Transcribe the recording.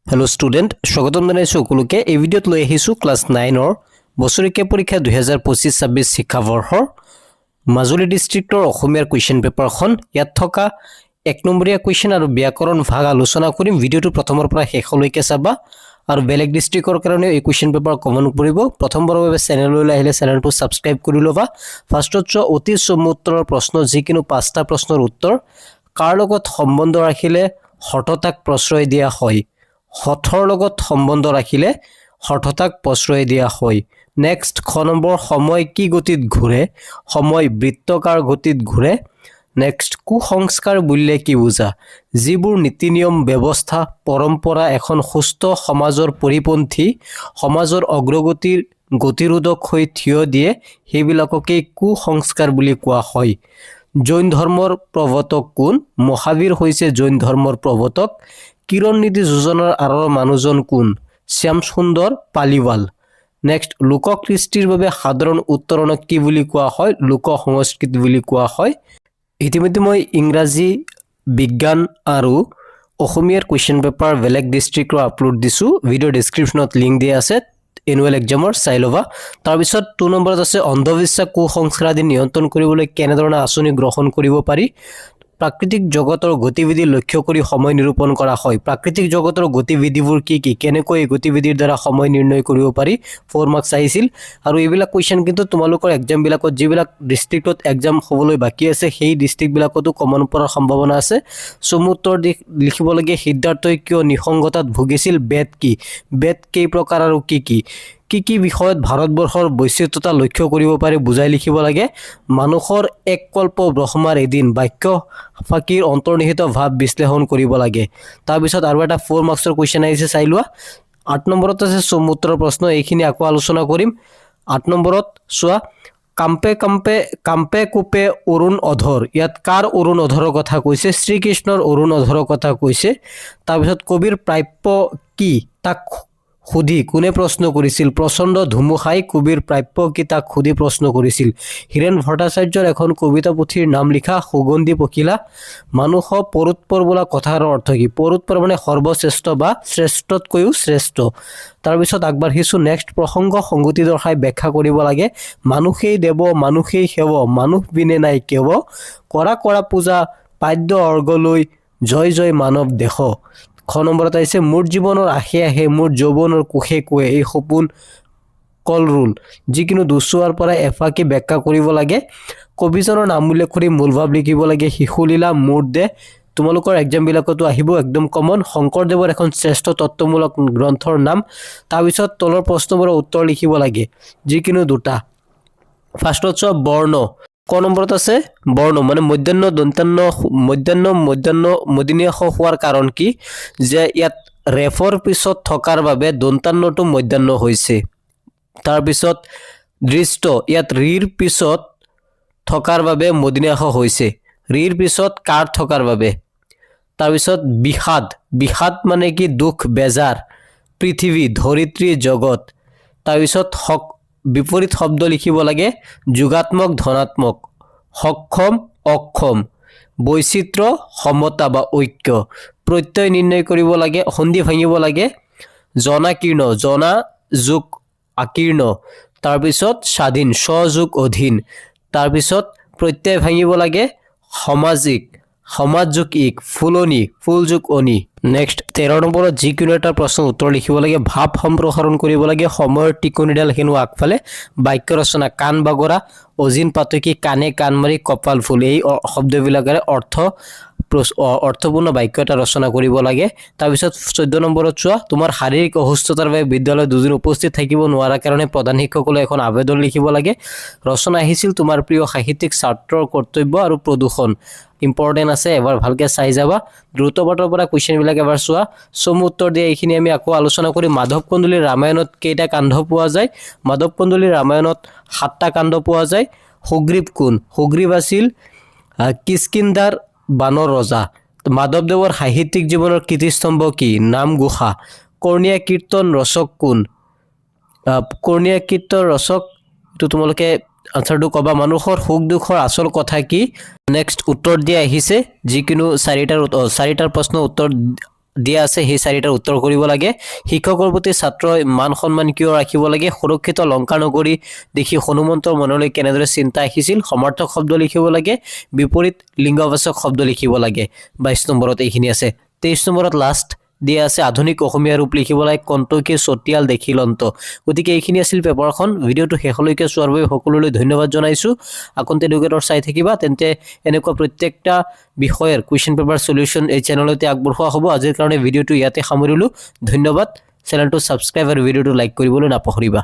hello student स्वागतम জানাইছো সকলোকে এই ভিডিওত লৈ আহিছো ক্লাস 9 ৰ বছৰীয়া পৰীক্ষা 2025-26 শিক্ষাবৰ্ষৰ মাজুলী ডিস্ট্ৰিক্টৰ অসমীয়াৰ কোৱেশ্চন পেপাৰখন ইয়াত থকা এক নম্বৰীয়া কোৱেশ্চন আৰু ব্যাকৰণ ভাগ আলোচনা কৰিম ভিডিওটো প্ৰথমৰ পৰা শেষলৈকে চাবা আৰু বেলেগ ডিস্ট্ৰিক্টৰ কাৰণে এই কোৱেশ্চন পেপাৰ কমন কৰিব প্ৰথমবাৰৰ বাবে চেনেললৈ আহিলে চেনেলটো সাবস্ক্ৰাইব কৰি লবা ফাৰ্ষ্টত অতি চমুত্তৰৰ প্ৰশ্ন যিকিনো পাঁচটা প্ৰশ্নৰ উত্তৰ কাৰ লগত সম্বন্ধ ৰাখিলে হঠতাক প্ৰশ্ৰয় দিয়া হয় হঠৰ লগত সম্বন্ধ ৰাখিলে হঠতাক প্ৰশ্ৰয় দিয়া হয় নেক্সট খ নম্বৰ সময় কি গতিত ঘূৰে সময় বৃত্তাকাৰ গতিত ঘূৰে নেক্সট কুসংস্কাৰ বুলিলে কি বুজা যিবোৰ নীতি নিয়ম ব্যৱস্থা পৰম্পৰা এখন সুস্থ সমাজৰ পৰিপন্থী সমাজৰ অগ্ৰগতিৰ গতিৰোধক হৈ থিয় দিয়ে সেইবিলাককে কুসংস্কাৰ বুলি কোৱা হয় জৈন ধৰ্মৰ প্ৰৱৰ্তক কোন মহাবীৰ হৈছে জৈন ধৰ্মৰ প্ৰৱৰ্তক কিৰণ নীতি যোজনাৰ আঁৰৰ মানুহজন কোন শ্যাম সুন্দৰ পালিৱাল নেক্সট লোক কৃষ্টিৰ বাবে সাধাৰণ উত্তৰণক কি বুলি কোৱা হয় লোক সংস্কৃতি বুলি কোৱা হয় ইতিমধ্যে মই ইংৰাজী বিজ্ঞান আৰু অসমীয়াৰ কোৱেশ্চন পেপাৰ বেলেগ ডিস্ট্ৰিক্টৰ আপলোড দিছো ভিডিও ডেসক্ৰিপচনত লিংক দিয়া আছে এনুৱেল এক্সামৰ চাই লবা তাৰ পিছত 2 নম্বৰত আছে অন্ধবিশ্বাস কুসংস্কাৰ আদি নিয়ন্ত্ৰণ কৰিবলৈ কেনেধৰণৰ আঁচনি গ্ৰহণ কৰিব পাৰি প্ৰাকৃতিক জগতৰ গতিবিধি লক্ষ্য কৰি সময় নিৰূপণ কৰা হয় প্ৰাকৃতিক জগতৰ গতিবিধিবোৰ কি কেনেকৈ গতিবিধিৰ দ্বাৰা সময় নিৰ্ণয় কৰিব পাৰি 4 মাৰ্কস আহিছিল আৰু এইবিলাক কোৱেশ্চন কিন্তু তোমালোকৰ এক্সাম বিলাকত যিবিলাক ডিস্ট্ৰিক্টত এক্সাম হ'বলৈ বাকি আছে সেই ডিস্ট্ৰিক্ট বিলাকতো কমন পৰাৰ সম্ভাৱনা আছে সমুত্তৰ লিখিব লাগে সিদ্ধাৰ্থই কিয় নিসংগতাত ভুগিছিল বেদ কেই প্ৰকাৰ আৰু কি বিষয়ত ভাৰতবৰ্ষৰ বৈচিত্ৰতা লক্ষ্য কৰিব পাৰে বুজাই লিখিব লাগে মানুহৰ এক কল্প ব্ৰহ্মাৰ এদিন বাক্য ফাকিৰ অন্তৰ্নিহিত ভাৱ বিশ্লেষণ কৰিব লাগে তাৰ পিছত আৰু এটা 4 মাৰ্কসৰ কোৱেশ্চন আহিছে চাই লোৱা 8 নম্বৰত আছে সমুত্ৰৰ প্ৰশ্ন এইখিনি আকৌ আলোচনা কৰিম 8 নম্বৰত চোৱা কাম্পে কুপে অৰুণ অধৰ ইয়াত কাৰ অৰুণ অধৰৰ কথা কৈছে শ্ৰীকৃষ্ণৰ অৰুণ অধৰৰ কথা কৈছে তাৰ পিছত কবিৰ প্ৰাপ্য কি তাক খুদি কোনে প্ৰশ্ন কৰিছিল প্ৰচণ্ড ধুমুহাই কবিৰ প্ৰাপ্য কি তাক খুদি প্ৰশ্ন কৰিছিল হিৰেণ ভট্টাচাৰ্যৰ এখন কবিতা পুথিৰ নাম লিখা সুগন্ধি পখিলা মানুহ পৰুৎপৰ বোলা কথাৰ অৰ্থ কি পৰুৎপৰ মানে সৰ্বশ্ৰেষ্ঠ বা শ্ৰেষ্ঠতকৈও শ্ৰেষ্ঠ তাৰ পিছত আগবাঢ়িছো নেক্সট প্ৰসংগ সংগতি দৰ্শাই ব্যাখ্যা কৰিব লাগে মানুহেই দেৱ মানুহেই সেৱ মানুহ বিনে নাই কেৱ কৰা পূজা পাদ্য অৰ্গলৈ জয় মানৱ দেশ খ নম্বৰত আহিছে মোৰ জীৱনৰ আহে মোৰ যৌৱনৰ কোষে কোৱে এই সপোন কলৰুল যিকিনো দুচুৱাৰ পৰা এফাকি ব্যাখ্যা কৰিব লাগে কবিজনৰ নাম উল্লেখ কৰি মূলভাৱ লিখিব লাগে শিশুলীলা মোৰ দে তোমালোকৰ এক্সাম বিলাকতো আহিব একদম কমন শংকৰদেৱৰ এখন শ্ৰেষ্ঠ তত্ত্বমূলক গ্ৰন্থৰ নাম তাৰ পিছত তলৰ প্ৰশ্নবোৰৰ উত্তৰ লিখিব লাগে যিকিনো দুটা ফাৰ্ষ্টত চোৱা বৰ্ণ ক নম্বৰত আছে বৰ্ণ মানে মধ্যাহ্ন দন্তান্ন মদিনীয়া হোৱাৰ কাৰণ কি যে ইয়াত ৰেফৰ পিছত থকাৰ বাবে দন্তান্নটো মধ্যাহ্ন হৈছে তাৰ পিছত দৃষ্ট ইয়াত ৰিৰ পিছত থকাৰ বাবে মদিনীয়া হৈছে ৰিৰ পিছত কাৰ থকাৰ বাবে তাৰ পিছত বিষাদ মানে কি দুখ বেজাৰ পৃথিৱী ধৰিত্ৰী জগত তাৰ পিছত বিপৰীত শব্দ লিখিব লাগে যোগাত্মক ধনাত্মক সক্ষম অক্ষম বৈচিত্ৰ্য সমতা বা ঐক্য প্ৰত্যয় নিৰ্ণয় কৰিব লাগে সন্ধি ভাঙিব লাগে জনাকীৰ্ণ জনা যোগ আকীৰ্ণ তাৰ পিছত স্বাধীন স্বযোগ অধীন তাৰ পিছত প্ৰত্যয় ভাঙিব লাগে সমাজ যোগ ইক ফুলনি ফুল যোগ অনি নেক্সট 13 নম্বৰত যিকোনো এটা প্ৰশ্নৰ উত্তৰ লিখিব লাগে ভাৱ সম্প্ৰসাৰণ কৰিব লাগে সময়ৰ টিকনিডাল হেনো আগফালে বাক্য ৰচনা কাণ বাগৰা অজিন পাতকি কাণে কাণ মাৰি কপাল ফুল এই শব্দবিলাকেৰে অৰ্থপূৰ্ণ বাক্য এটা ৰচনা কৰিব লাগে তাৰ পিছত 14 নম্বৰত চোৱা তোমাৰ শাৰীৰিক অসুস্থতাৰ বাবে বিদ্যালয়ত দুদিন উপস্থিত থাকিব নোৱাৰাৰ কাৰণে প্ৰধান শিক্ষকলৈ এখন আবেদন লিখিব লাগে ৰচনা আহিছিল তোমাৰ প্ৰিয় সাহিত্যিক ছাত্ৰৰ কৰ্তব্য আৰু প্ৰদূষণ ইম্পৰ্টেন্ট আছে এবাৰ ভালকে চাই যাবা দ্ৰুতপাঠৰ পৰা কোৱেশ্চন বিলাক এবাৰ চোৱা চমু উত্তৰ দিয়া এইখিনি আমি আকৌ আলোচনা কৰি মাধৱ কন্দলীৰ ৰামায়ণত কেইটা কাণ্ড পোৱা যায় মাধৱ কন্দলীৰ ৰামায়ণত 7টা কাণ্ড পোৱা যায় সুগ্ৰীৱ কোন সুগ্ৰীৱ আছিল কিষ্কিন্ধাৰ বানৰ ৰজা মাধৱদেৱৰ সাহিত্যিক জীৱনৰ কীৰ্তিস্তম্ভ কি নামঘোষা কৰ্ণীয়া কীৰ্তন ৰচক কোন কৰ্ণীয়া কীৰ্তন ৰচক তো তোমালোকে আনসাৰটো কবা মানুহৰ সুখ দুখৰ আসল কথা কি নেক্সট উত্তৰ দিয়া আহিছে যিকিনো চাৰিটাৰ প্ৰশ্ন উত্তৰ দিয়া আছে সেই চাৰিটাৰ উত্তৰ কৰিব লাগে শিক্ষকৰ প্ৰতি ছাত্ৰই মান সন্মান কিয় ৰাখিব লাগে সুৰক্ষিত লংকা নগৰী দেখি হনুমন্তৰ মনলৈ কেনেদৰে চিন্তা আহিছিল সমাৰ্থক শব্দ লিখিব লাগে বিপৰীত লিংগবাচক শব্দ লিখিব লাগে 22 নম্বৰত এইখিনি আছে 23 নম্বৰত লাষ্ট দিয়া আছে আধুনিক অসমীয়া ৰূপ লিখিব লাগে কণ্টকী চটিয়াল দেখিলন্ত গতিকে এইখিনি আছিল পেপাৰখন ভিডিঅ'টো শেষলৈকে চোৱাৰ বাবে সকলোলৈ ধন্যবাদ জনাইছো আকন্তে এডুকেটৰ চাই থাকিবা তেন্তে এনেকুৱা প্ৰত্যেকটা বিষয়ৰ কুৱেশ্যন পেপাৰ সলিউশন এই চেনেলতে আগবঢ়োৱা হ'ব আজিৰ কাৰণে ভিডিঅ'টো ইয়াতে সামৰিলো ধন্যবাদ চেনেলটো সাবস্ক্ৰাইব আৰু ভিডিঅ'টো লাইক কৰিবলৈ নাপাহৰিবা